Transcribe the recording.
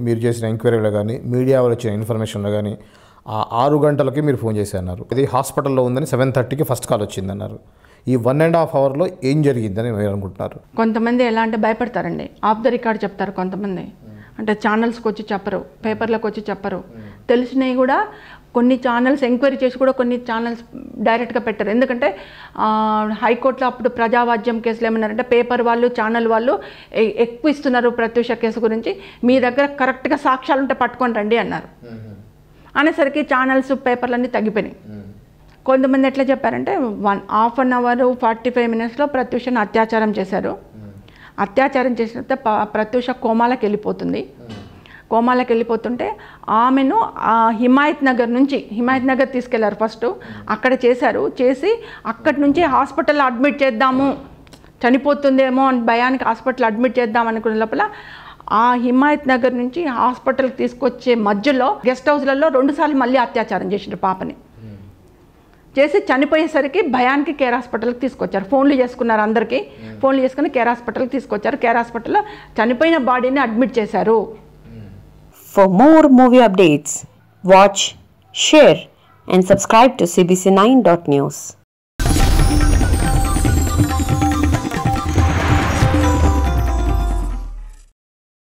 మీరు చేసిన ఎంక్వైరీలో కానీ మీడియా వాళ్ళు వచ్చిన ఇన్ఫర్మేషన్లో కానీ ఆ 6 గంటలకి మీరు ఫోన్ చేసి అన్నారు. ఇది హాస్పిటల్లో ఉందని 7:30కి ఫస్ట్ కాల్ వచ్చిందన్నారు. ఈ 1.5 అవర్లో ఏం జరిగిందని మీరు అనుకుంటున్నారు? కొంతమంది ఎలా అంటే భయపడతారండి, ఆఫ్ ద రికార్డ్ చెప్తారు. కొంతమంది అంటే ఛానల్స్కి వచ్చి చెప్పరు, పేపర్లకు వచ్చి చెప్పరు. తెలిసినవి కూడా కొన్ని ఛానల్స్ ఎంక్వైరీ చేసి కూడా కొన్ని ఛానల్స్ డైరెక్ట్గా పెట్టారు. ఎందుకంటే హైకోర్టులో అప్పుడు ప్రజావాజ్యం కేసులు ఏమన్నారంటే పేపర్ వాళ్ళు ఛానల్ వాళ్ళు ఎక్కువ ఇస్తున్నారు ప్రత్యూష కేసు గురించి, మీ దగ్గర కరెక్ట్గా సాక్ష్యాలు ఉంటే పట్టుకొని రండి అన్నారు. అనేసరికి ఛానల్స్ పేపర్లన్నీ తగ్గిపోయినాయి. కొంతమంది ఎట్లా చెప్పారంటే 1.5 అవర్ 45 మినిట్స్లో ప్రత్యూషను అత్యాచారం చేశారు. అత్యాచారం చేసిన తర్వాత ప్రత్యూష కోమాలకు వెళ్ళిపోతుంది. కోమాలకు వెళ్ళిపోతుంటే ఆమెను హిమాయత్ నగర్ తీసుకెళ్లారు. ఫస్ట్ అక్కడ చేసి అక్కడి నుంచి హాస్పిటల్లో అడ్మిట్ చేద్దాము, చనిపోతుందేమో అని భయానికి హాస్పిటల్ అడ్మిట్ చేద్దాం అనుకునే లోపల ఆ హిమాయత్ నగర్ నుంచి హాస్పిటల్కి తీసుకొచ్చే మధ్యలో గెస్ట్ హౌస్లలో 2 సార్లు మళ్ళీ అత్యాచారం చేసిండ్రు పాపని. చేసి చనిపోయేసరికి భయానికి కేర్ హాస్పిటల్కి తీసుకొచ్చారు. ఫోన్లు చేసుకున్నారు, అందరికీ ఫోన్లు చేసుకుని కేర్ హాస్పిటల్కి తీసుకొచ్చారు. కేర్ హాస్పిటల్లో చనిపోయిన బాడీని అడ్మిట్ చేశారు. For more movie updates, watch, share and subscribe to cbc9.news.